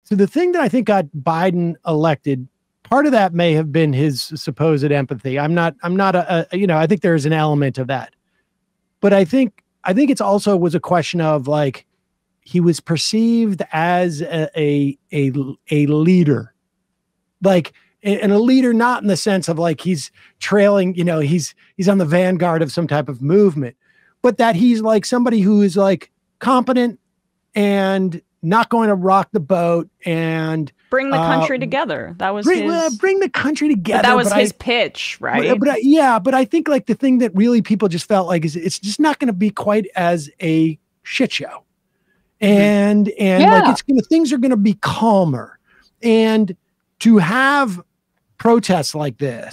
So the thing that I think got Biden elected, part of that may have been his supposed empathy. I'm not I think there's an element of that, but I think it's also was a question of like, he was perceived as a leader, like, and a leader, not in the sense of like, he's trailing, he's on the vanguard of some type of movement, but that he's like somebody who is like competent and not going to rock the boat and bring the country together. That was bring the country together. But that was his pitch, right? But I think like the thing that really people just felt like is it's just not going to be quite as a shit show, and like things are going to be calmer, and to have protests like this.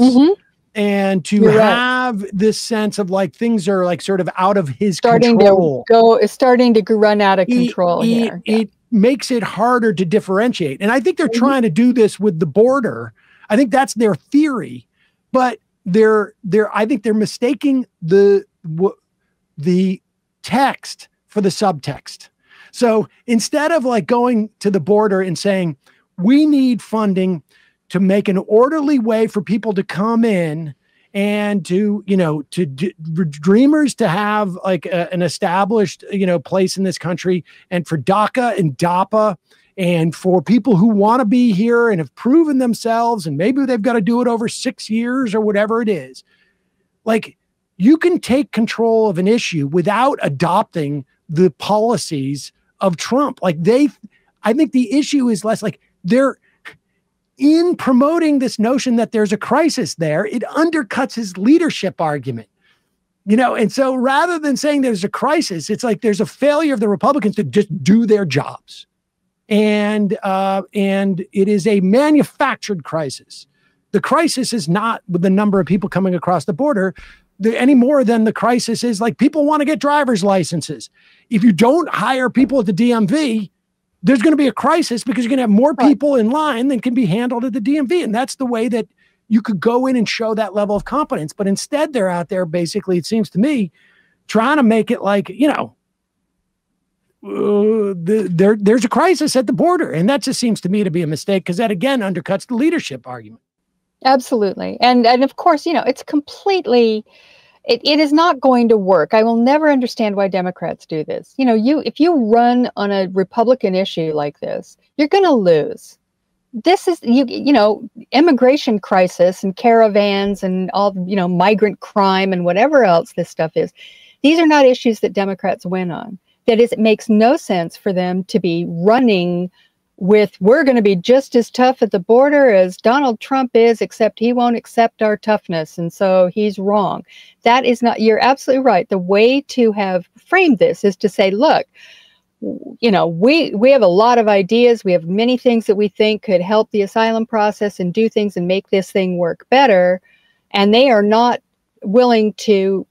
And to have this sense of like things are like sort of out of his control. It's starting to run out of control here. It makes it harder to differentiate. And I think they're trying to do this with the border. I think that's their theory, but I think they're mistaking the text for the subtext. So instead of like going to the border and saying, we need funding to make an orderly way for people to come in and to dreamers to have like an established, place in this country, and for DACA and DAPA, and for people who want to be here and have proven themselves, and maybe they've got to do it over 6 years or whatever it is. Like, you can take control of an issue without adopting the policies of Trump. Like I think the issue is less like they're in promoting this notion that there's a crisis there. It undercuts his leadership argument, and so rather than saying there's a crisis, it's like there's a failure of the Republicans to just do their jobs. And it is a manufactured crisis. The crisis is not with the number of people coming across the border any more than the crisis is like people want to get driver's licenses. If you don't hire people at the DMV, there's going to be a crisis because you're going to have more people in line than can be handled at the DMV. And that's the way that you could go in and show that level of competence. But instead they're out there, basically, it seems to me, trying to make it like, there's a crisis at the border. And that just seems to me to be a mistake, because that again undercuts the leadership argument. Absolutely. And of course, it's completely, it is not going to work. I will never understand why Democrats do this. If you run on a Republican issue like this, you're going to lose. This is, immigration crisis and caravans and all, migrant crime and whatever else this stuff is. These are not issues that Democrats win on. That is, it makes no sense for them to be running with, we're going to be just as tough at the border as Donald Trump is, except he won't accept our toughness, and so he's wrong. That is not, you're absolutely right. The way to have framed this is to say, look, we have a lot of ideas. We have many things that we think could help the asylum process and do things and make this thing work better. And they are not willing to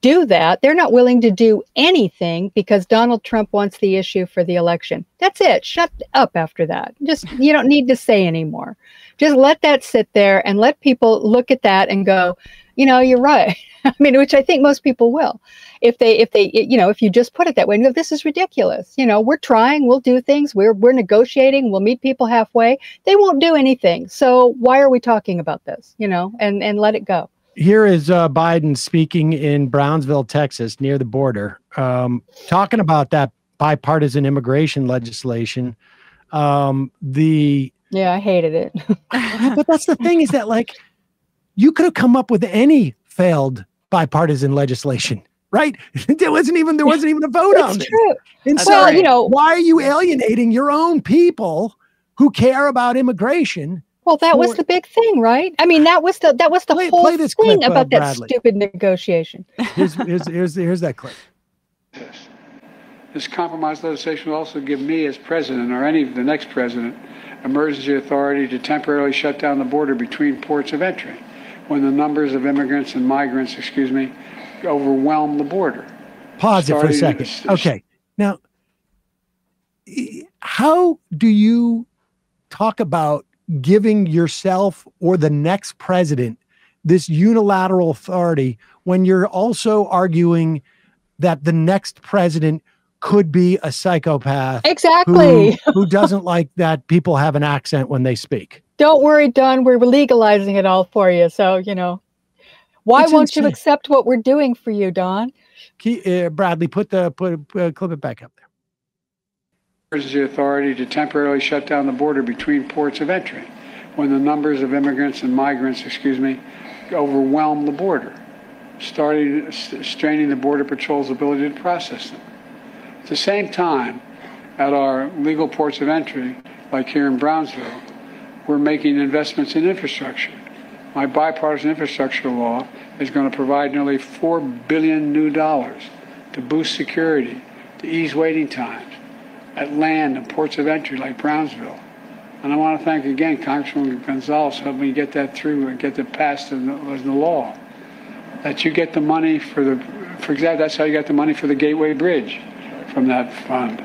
do that. They're not willing to do anything because Donald Trump wants the issue for the election. That's it. Shut up after that. Just, you don't need to say anymore. Just let that sit there and let people look at that and go, you're right. I mean, which I think most people will. If you just put it that way, no, this is ridiculous. We're trying, we'll do things, we're negotiating, we'll meet people halfway. They won't do anything. So why are we talking about this? And let it go. Here is Biden speaking in Brownsville, Texas, near the border, talking about that bipartisan immigration legislation. I hated it. But that's the thing, is that like, you could have come up with any failed bipartisan legislation, right? There wasn't even a vote on it. True. And so, why are you alienating your own people who care about immigration? Well, that was the big thing, right? I mean, that was the whole thing about that stupid negotiation. Here's that clip. This compromise legislation will also give me, as president, or the next president, emergency authority to temporarily shut down the border between ports of entry when the numbers of immigrants and migrants, overwhelm the border. Pause it for a second. Okay. Now, how do you talk about giving yourself or the next president this unilateral authority when you're also arguing that the next president could be a psychopath. Exactly. Who doesn't like that people have an accent when they speak. Don't worry, Don. We're legalizing it all for you. So, why won't you accept what we're doing for you, Don? Bradley, clip it back up there. The authority to temporarily shut down the border between ports of entry when the numbers of immigrants and migrants, overwhelm the border, straining the Border Patrol's ability to process them. At the same time, at our legal ports of entry, like here in Brownsville, we're making investments in infrastructure. My bipartisan infrastructure law is going to provide nearly $4 billion new dollars to boost security, to ease waiting times at land and ports of entry like Brownsville. And I want to thank again Congressman Gonzalez for helping me get that through and get it passed as the law. That you get the money for example, that's how you got the money for the Gateway Bridge from that fund.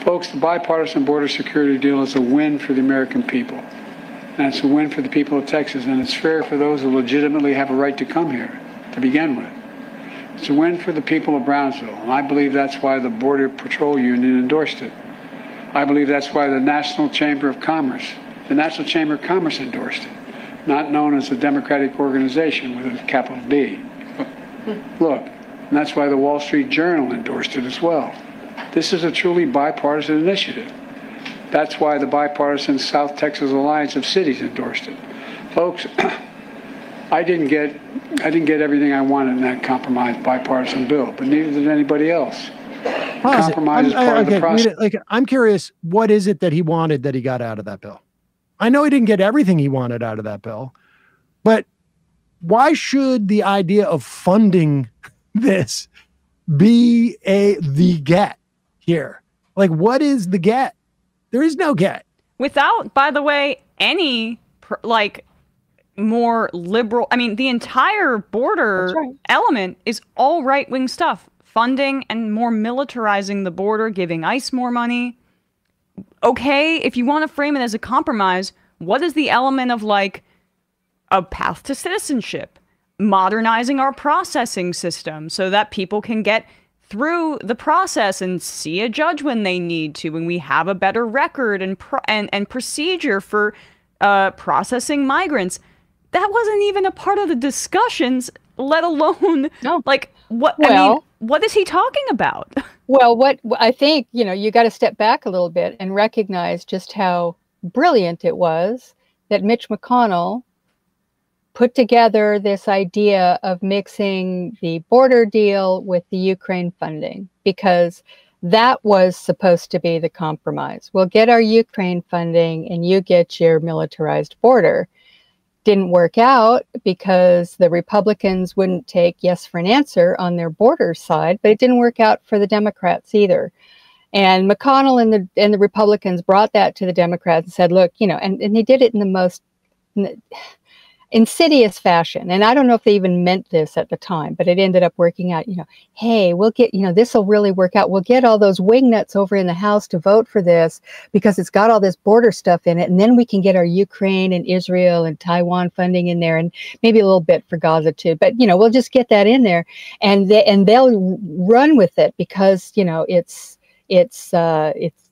Folks, the bipartisan border security deal is a win for the American people. And it's a win for the people of Texas, and it's fair for those who legitimately have a right to come here to begin with. It's a win for the people of Brownsville, and I believe that's why the Border Patrol Union endorsed it. I believe that's why the National Chamber of Commerce endorsed it, not known as a Democratic organization with a capital D. Look, and that's why the Wall Street Journal endorsed it as well. This is a truly bipartisan initiative. That's why the bipartisan South Texas Alliance of Cities endorsed it. Folks, I didn't get everything I wanted in that compromise bipartisan bill, but neither did anybody else. Compromise is part of the process. I'm curious, what is it that he wanted that he got out of that bill? I know he didn't get everything he wanted out of that bill, but why should the idea of funding this be the get here? Like, what is the get? There is no get. Without, by the way, any more liberal. I mean, the entire border element is all right-wing stuff. Funding and more militarizing the border, giving ICE more money. Okay, if you want to frame it as a compromise, what is the element of a path to citizenship? Modernizing our processing system so that people can get through the process and see a judge when they need to, and we have a better record and procedure for processing migrants. That wasn't even a part of the discussions, let alone what. Well, I mean, what is he talking about? Well, what I think, you got to step back a little bit and recognize just how brilliant it was that Mitch McConnell put together this idea of mixing the border deal with the Ukraine funding, because that was supposed to be the compromise. We'll get our Ukraine funding and you get your militarized border. Didn't work out because the Republicans wouldn't take yes for an answer on their border side, but it didn't work out for the Democrats either. And McConnell and the Republicans brought that to the Democrats and said, look, and they did it in the most insidious fashion. And I don't know if they even meant this at the time, but it ended up working out, hey, we'll get, this will really work out. We'll get all those wingnuts over in the House to vote for this because it's got all this border stuff in it. And then we can get our Ukraine and Israel and Taiwan funding in there and maybe a little bit for Gaza too. But, we'll just get that in there and they'll run with it because, it's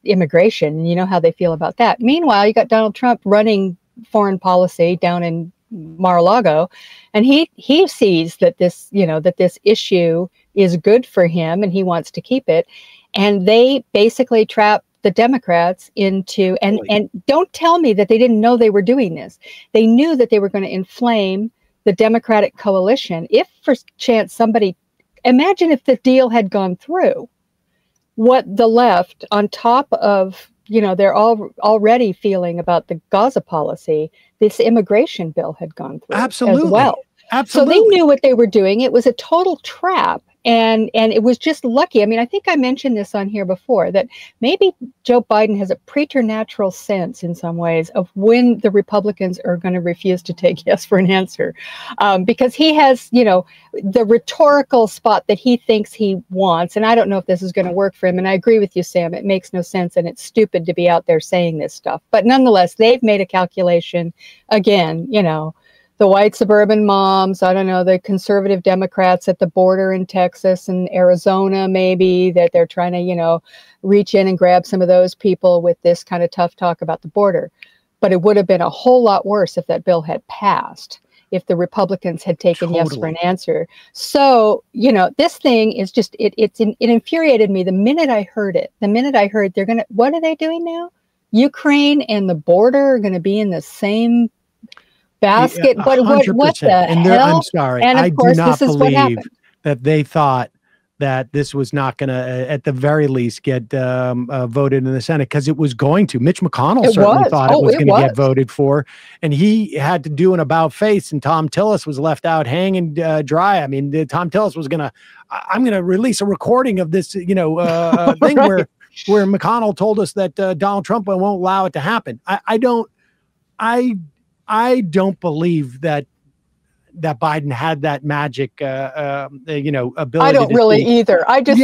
immigration and you know how they feel about that. Meanwhile, you got Donald Trump running foreign policy down in Mar-a-Lago, and he sees that this issue is good for him and he wants to keep it, and they basically trap the Democrats into and don't tell me that they didn't know they were doing this. They knew that they were going to inflame the Democratic coalition. If for chance imagine if the deal had gone through, what the left, on top of they're all already feeling about the Gaza policy, this immigration bill had gone through as well. Absolutely. So they knew what they were doing. It was a total trap. And it was just lucky. I mean, I think I mentioned this on here before, that maybe Joe Biden has a preternatural sense in some ways of when the Republicans are going to refuse to take yes for an answer. Because he has, the rhetorical spot that he thinks he wants. And I don't know if this is going to work for him. And I agree with you, Sam. It makes no sense. And it's stupid to be out there saying this stuff. But nonetheless, they've made a calculation again, the white suburban moms, I don't know, the conservative Democrats at the border in Texas and Arizona, maybe, that they're trying to, you know, reach in and grab some of those people with this kind of tough talk about the border. But it would have been a whole lot worse if that bill had passed, if the Republicans had taken yes for an answer. So, you know, this thing is just, it infuriated me the minute I heard it. The minute I heard what are they doing now? Ukraine and the border are going to be in the same basket. What the hell? I'm sorry. And of course, do not this is what believe happened. that they thought that this was not going to, at the very least, get voted in the Senate, because it was going to. Mitch McConnell certainly thought it was going to get voted for, and he had to do an about face, and Tom Tillis was left out hanging dry. I mean, Tom Tillis was I'm going to release a recording of this, you know, thing right. where McConnell told us that Donald Trump won't allow it to happen. I don't believe that Biden had that magic, you know, ability. I don't really either. I just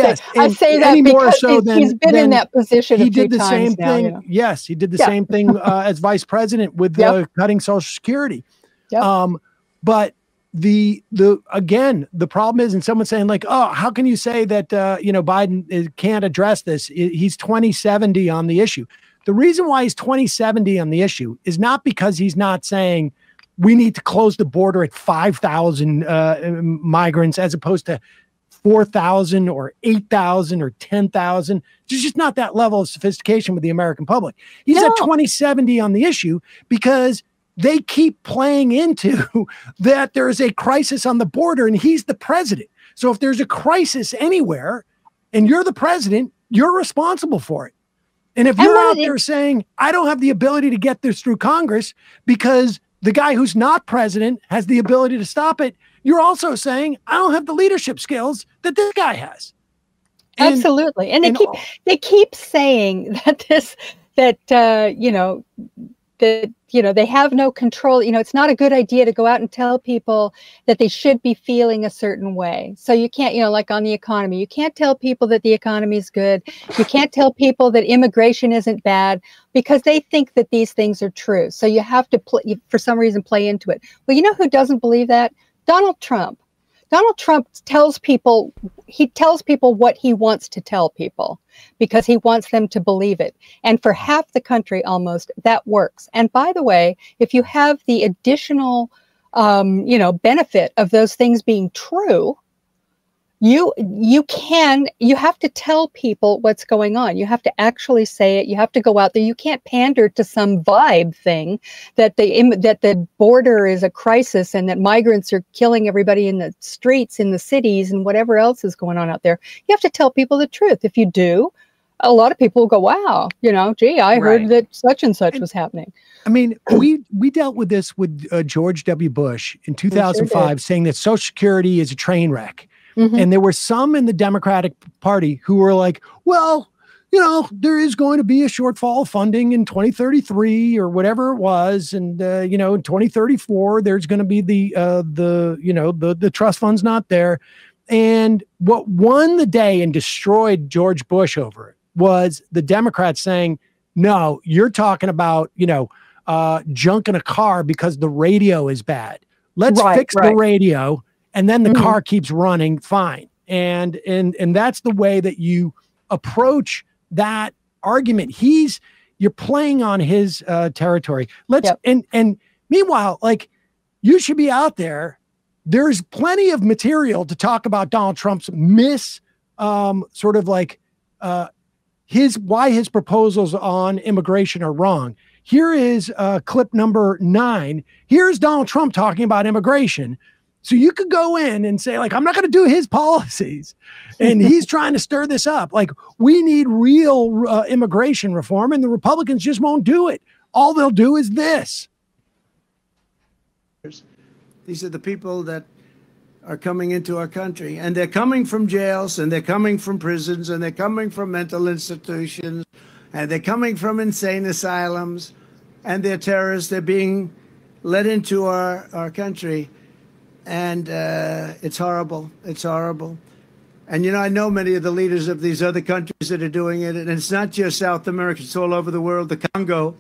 say that because he's been in that position. He did the same thing. You know? Yes, he did the same thing as vice president with cutting Social Security. Yep. But the problem is, and someone's saying like, oh, how can you say that you know, Biden can't address this? He's 2070 on the issue. The reason why he's 2070 on the issue is not because he's not saying we need to close the border at 5,000 migrants as opposed to 4,000 or 8,000 or 10,000. There's just not that level of sophistication with the American public. He's at 2070 on the issue because they keep playing into that there is a crisis on the border and he's the president. So if there's a crisis anywhere and you're the president, you're responsible for it. And if you're out there saying, I don't have the ability to get this through Congress because the guy who's not president has the ability to stop it, you're also saying, I don't have the leadership skills that this guy has. Absolutely. And they keep saying that they have no control. You know, it's not a good idea to go out and tell people that they should be feeling a certain way. So you can't, you know, like on the economy, you can't tell people that the economy is good. You can't tell people that immigration isn't bad because they think that these things are true. So you have to, for some reason, play into it. Well, you know who doesn't believe that? Donald Trump. Donald Trump tells people what he wants to tell people because he wants them to believe it. And for half the country, almost, that works. And by the way, if you have the additional, benefit of those things being true, you have to tell people what's going on. You have to actually say it. You have to go out there. You can't pander to some vibe thing that the border is a crisis and that migrants are killing everybody in the streets, in the cities, and whatever else is going on out there. You have to tell people the truth. If you do, a lot of people will go, wow, you know, gee, I heard that such and such was happening. I mean, we dealt with this with George W. Bush in 2005, saying that Social Security is a train wreck. Mm-hmm. And there were some in the Democratic Party who were like, well, you know, there is going to be a shortfall of funding in 2033 or whatever it was. And, you know, in 2034, there's going to be the trust fund's not there. And what won the day and destroyed George Bush over it was the Democrats saying, no, you're talking about, you know, junk in a car because the radio is bad. Let's fix the radio. And then the car keeps running fine. And that's the way that you approach that argument. You're playing on his territory. And meanwhile, like, you should be out there. There's plenty of material to talk about Donald Trump's why his proposals on immigration are wrong. Here is clip number 9. Here's Donald Trump talking about immigration. So you could go in and say, like, I'm not going to do his policies. And he's trying to stir this up. Like, we need real immigration reform, and the Republicans just won't do it. All they'll do is this. These are the people that are coming into our country, and they're coming from jails, and they're coming from prisons, and they're coming from mental institutions, and they're coming from insane asylums, and they're terrorists. They're being let into our country. And it's horrible. It's horrible. And, you know, I know many of the leaders of these other countries that are doing it. And it's not just South America. It's all over the world. The Congo,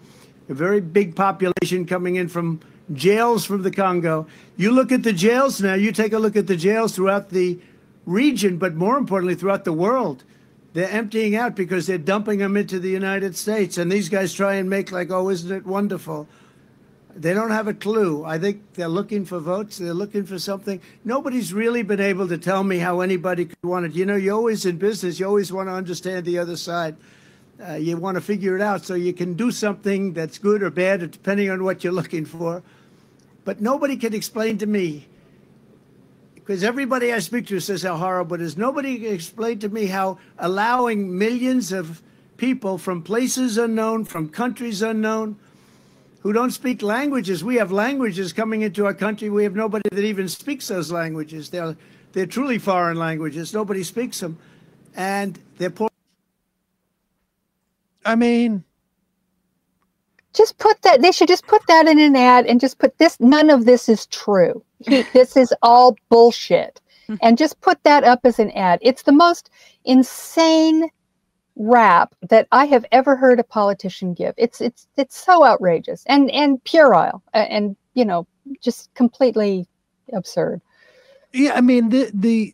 a very big population coming in from jails from the Congo. You look at the jails now, you take a look at the jails throughout the region, but more importantly, throughout the world. They're emptying out because they're dumping them into the United States. And these guys try and make like, oh, isn't it wonderful? They don't have a clue. I think they're looking for votes. They're looking for something. Nobody's really been able to tell me how anybody could want it. You know, you're always in business. You always want to understand the other side. You want to figure it out so you can do something that's good or bad, depending on what you're looking for. But nobody can explain to me, because everybody I speak to says how horrible it is. Nobody can explain to me how allowing millions of people from places unknown, from countries unknown, who don't speak languages. We have languages coming into our country. We have nobody that even speaks those languages. They're truly foreign languages. Nobody speaks them. And they're poor. I mean, just put that, they should just put that in an ad and just put this, none of this is true. This is all bullshit. And just put that up as an ad. It's the most insane rap that I have ever heard a politician give. It's so outrageous and puerile and, you know, just completely absurd. Yeah, I mean,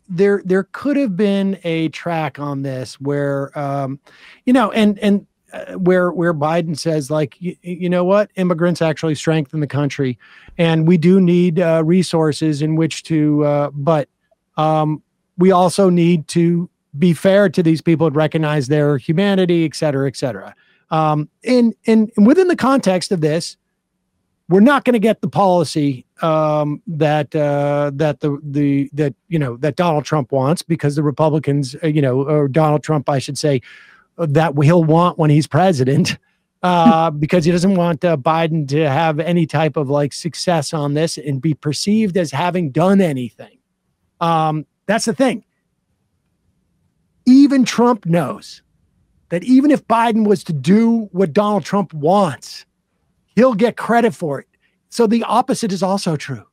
there could have been a track on this where, you know, and where Biden says, like, you know what, immigrants actually strengthen the country, and we do need resources in which to, but we also need to be fair to these people and recognize their humanity, et cetera, et cetera. And within the context of this, we're not going to get the policy that Donald Trump wants, because the Republicans, or Donald Trump, I should say, that he'll want when he's president, because he doesn't want Biden to have any type of like success on this and be perceived as having done anything. That's the thing. Even Trump knows that even if Biden was to do what Donald Trump wants, he'll get credit for it. So the opposite is also true.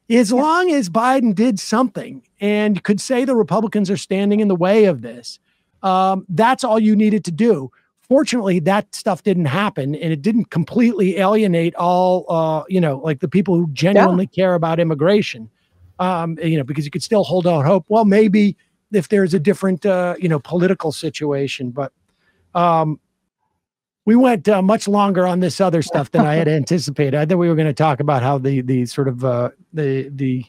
As long as Biden did something and could say the Republicans are standing in the way of this, that's all you needed to do. Fortunately, that stuff didn't happen, and it didn't completely alienate all, like the people who genuinely care about immigration, because you could still hold out hope. Well, maybe if there's a different, political situation, but we went much longer on this other stuff than I had anticipated. I thought we were going to talk about how the sort of the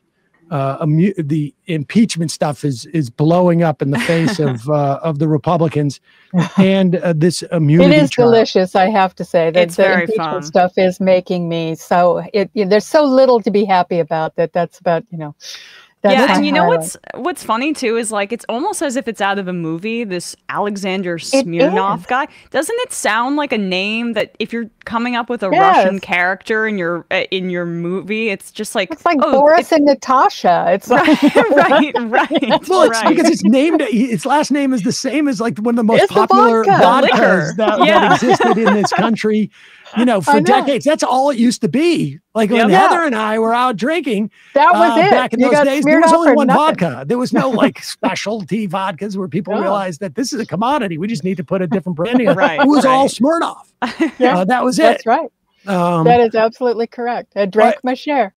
impeachment stuff is blowing up in the face of the Republicans, and this immunity. It is trial. Delicious, I have to say. That it's the very impeachment fun. stuff is making me so. There's so little to be happy about that. That's about That's and you know highlight. what's funny too is like it's almost as if it's out of a movie. This Alexander Smirnov guy, doesn't it sound like a name that if you're coming up with a Russian character in your movie, it's just like it's like Boris and Natasha. It's right, like right. Well, it's because it's named. Its last name is the same as like one of the most It's the popular vodka. vodkas that existed in this country. For decades. That's all it used to be. Like when Heather and I were out drinking, that was it. Back in You those got days, smeared there was off only for one nothing. vodka. There was no like specialty vodkas where people realized that this is a commodity. We just need to put a different branding. Right, It was all Smirnoff. That was it. That's right. That is absolutely correct. I drank my share.